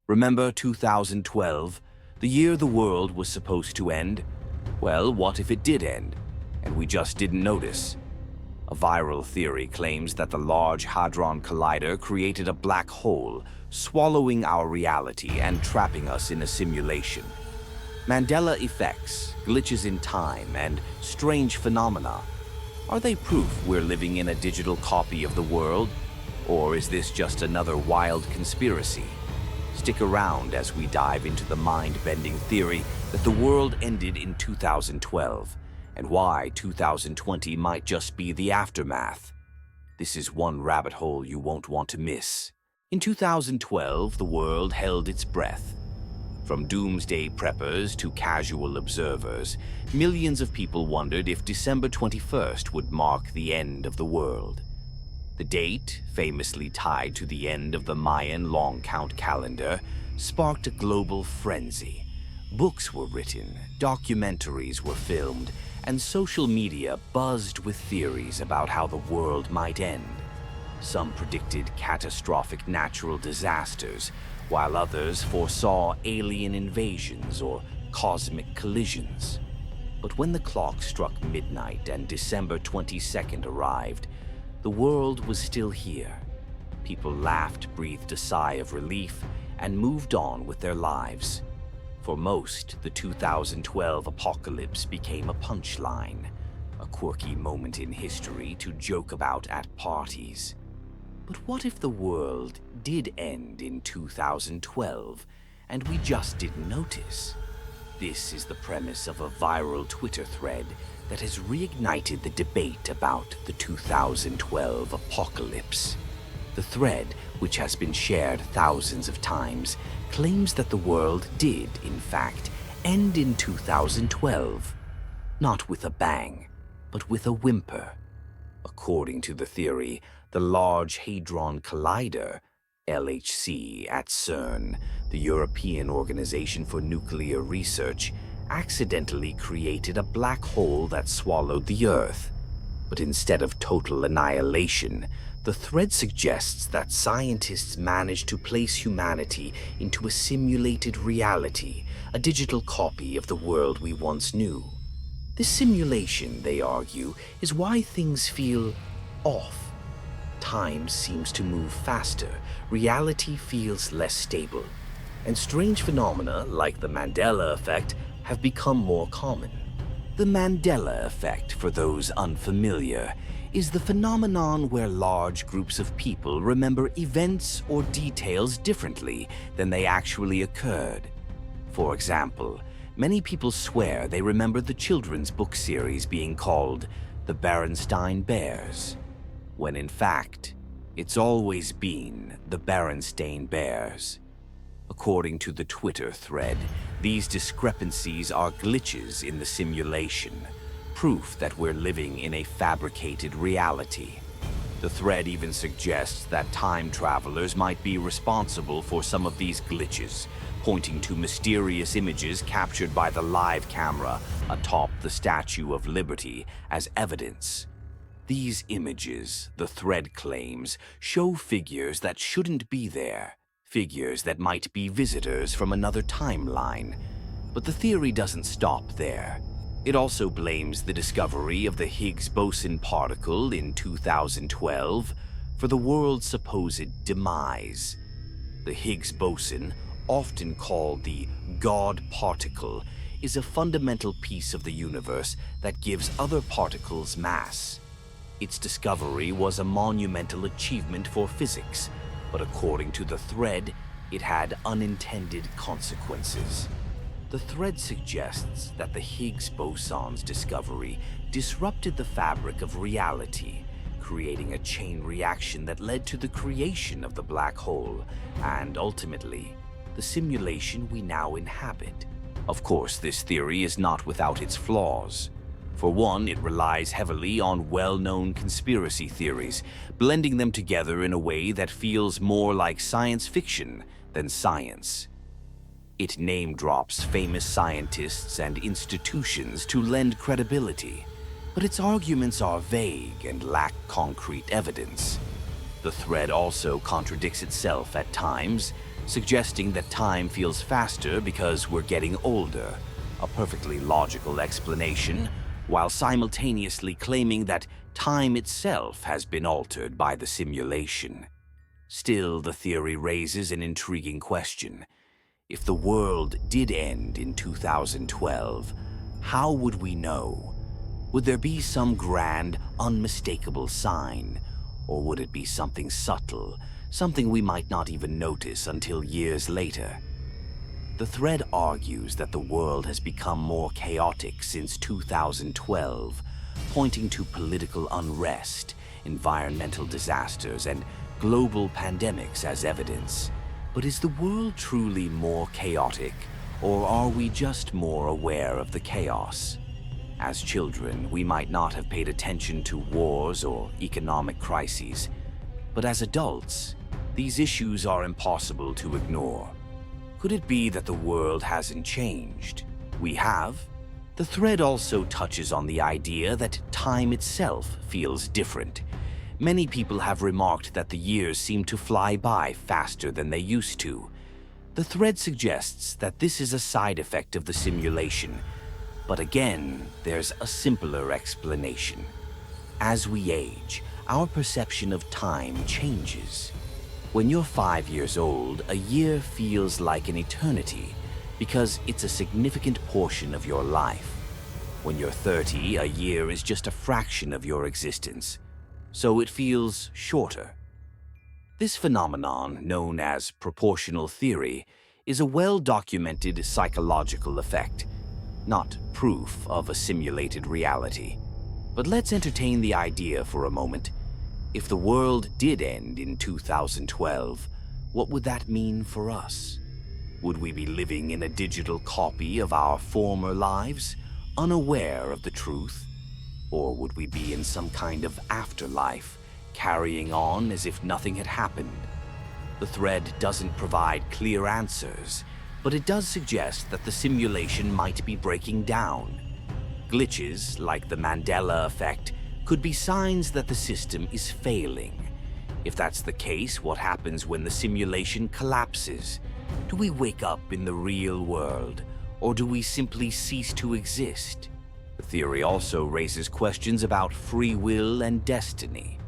Remember 2012, the year the world was supposed to end? Well, what if it did end, and we just didn't notice? A viral theory claims that the Large Hadron Collider created a black hole, swallowing our reality and trapping us in a simulation. Mandela effects, glitches in time, and strange phenomena. Are they proof we're living in a digital copy of the world? Or is this just another wild conspiracy? Stick around as we dive into the mind-bending theory that the world ended in 2012, and why 2020 might just be the aftermath. This is one rabbit hole you won't want to miss. In 2012, the world held its breath. From doomsday preppers to casual observers, millions of people wondered if December 21st would mark the end of the world. The date, famously tied to the end of the Mayan long count calendar, sparked a global frenzy. Books were written, documentaries were filmed, and social media buzzed with theories about how the world might end. Some predicted catastrophic natural disasters, while others foresaw alien invasions or cosmic collisions. But when the clock struck midnight and December 22nd arrived, the world was still here. People laughed, breathed a sigh of relief, and moved on with their lives. For most, the 2012 apocalypse became a punchline, a quirky moment in history to joke about at parties. But what if the world did end in 2012, and we just didn't notice? This is the premise of a viral Twitter thread that has reignited the debate about the 2012 apocalypse. The thread, which has been shared thousands of times, claims that the world did, in fact, end in 2012. Not with a bang, but with a whimper. According to the theory, the Large Hadron Collider, LHC, at CERN, the European Organization for Nuclear Research, accidentally created a black hole that swallowed the Earth. But instead of total annihilation, the thread suggests that scientists managed to place humanity into a simulated reality, a digital copy of the world we once knew. This simulation, they argue, is why things feel off. Time seems to move faster, reality feels less stable, and strange phenomena like the Mandela Effect have become more common. The Mandela Effect, for those unfamiliar, is the phenomenon where large groups of people remember events or details differently than they actually occurred. For example, many people swear they remember the children's book series being called The Berenstain Bears, when in fact, it's always been the Berenstain Bears. According to the Twitter thread, these discrepancies are glitches in the simulation, proof that we're living in a fabricated reality. The thread even suggests that time travelers might be responsible for some of these glitches, pointing to mysterious images captured by the live camera atop the Statue of Liberty as evidence. These images, the thread claims, show figures that shouldn't be there, figures that might be visitors from another timeline. But the theory doesn't stop there. It also blames the discovery of the Higgs Boson particle in 2012 for the world's supposed demise. The Higgs Boson, often called the God particle, is a fundamental piece of the universe that gives other particles mass. Its discovery was a monumental achievement for physics, but according to the thread, it had unintended consequences. The thread suggests that the Higgs boson's discovery disrupted the fabric of reality, creating a chain reaction that led to the creation of the black hole and, ultimately, the simulation we now inhabit. Of course, this theory is not without its flaws. For one, it relies heavily on well-known conspiracy theories, blending them together in a way that feels more like science fiction than science. It name-drops famous scientists and institutions to lend credibility, but its arguments are vague and lack concrete evidence. The thread also contradicts itself at times, suggesting that time feels faster because we're getting older, a perfectly logical explanation, while simultaneously claiming that time itself has been altered by the simulation. Still, the theory raises an intriguing question. If the world did end in 2012, how would we know? Would there be some grand, unmistakable sign? Or would it be something subtle, something we might not even notice until years later? The thread argues that the world has become more chaotic since 2012, pointing to political unrest, environmental disasters, and global pandemics as evidence. But is the world truly more chaotic, or are we just more aware of the chaos? As children, we might not have paid attention to wars or economic crises, but as adults, these issues are impossible to ignore. Could it be that the world hasn't changed? We have. The thread also touches on the idea that time itself feels different. Many people have remarked that the years seem to fly by faster than they used to. The thread suggests that this is a side effect of the simulation. But again, there's a simpler explanation. As we age, our perception of time changes. When you're 5 years old, a year feels like an eternity because it's a significant portion of your life. When you're 30, a year is just a fraction of your existence, so it feels shorter. This phenomenon, known as proportional theory, is a well-documented psychological effect, not proof of a simulated reality. But let's entertain the idea for a moment. If the world did end in 2012, what would that mean for us? Would we be living in a digital copy of our former lives, unaware of the truth? Or would we be in some kind of afterlife, carrying on as if nothing had happened? The thread doesn't provide clear answers, but it does suggest that the simulation might be breaking down. Glitches, like the Mandela Effect, could be signs that the system is failing. If that's the case, what happens when the simulation collapses? Do we wake up in the real world, or do we simply cease to exist? The theory also raises questions about free will and destiny.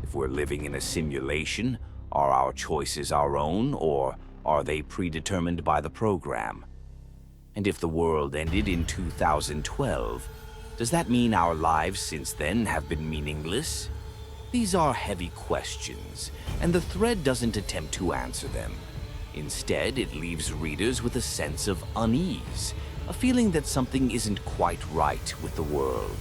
If we're living in a simulation, are our choices our own, or are they predetermined by the program? And if the world ended in 2012, does that mean our lives since then have been meaningless? These are heavy questions, and the thread doesn't attempt to answer them. Instead, it leaves readers with a sense of unease, a feeling that something isn't quite right with the world.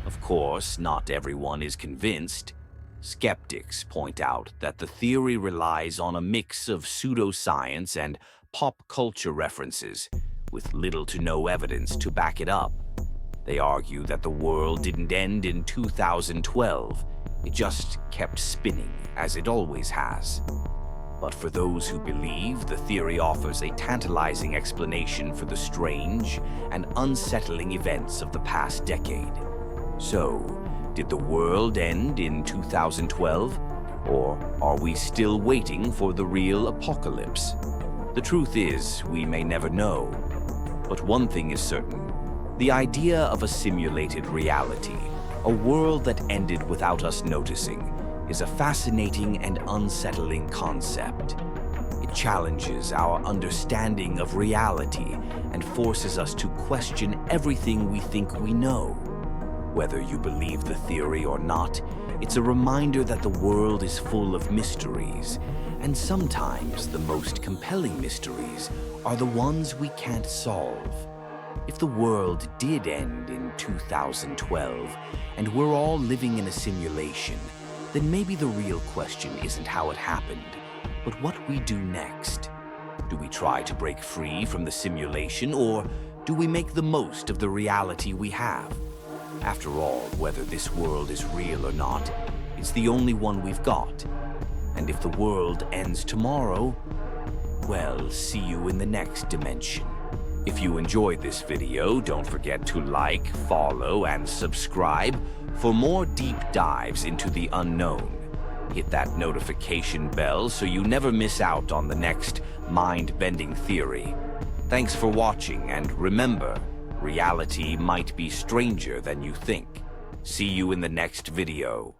Of course, not everyone is convinced. Skeptics point out that the theory relies on a mix of pseudoscience and pop culture references, with little to no evidence to back it up. They argue that the world didn't end in 2012, it just kept spinning, as it always has. But for those who believe, the theory offers a tantalizing explanation for the strange and unsettling events of the past decade. So, did the world end in 2012? Or are we still waiting for the real apocalypse? The truth is, we may never know. But one thing is certain. The idea of a simulated reality, a world that ended without us noticing, is a fascinating and unsettling concept. It challenges our understanding of reality and forces us to question everything we think we know. Whether you believe the theory or not, it's a reminder that the world is full of mysteries, and sometimes the most compelling mysteries are the ones we can't solve. If the world did end in 2012, and we're all living in a simulation, then maybe the real question isn't how it happened, but what we do next. Do we try to break free from the simulation, or do we make the most of the reality we have? After all, whether this world is real or not, it's the only one we've got. And if the world ends tomorrow, well, see you in the next dimension. If you enjoyed this video, don't forget to like, follow, and subscribe for more deep dives into the unknown. Hit that notification bell so you never miss out on the next mind-bending theory. Thanks for watching, and remember, reality might be stranger than you think. See you in the next video.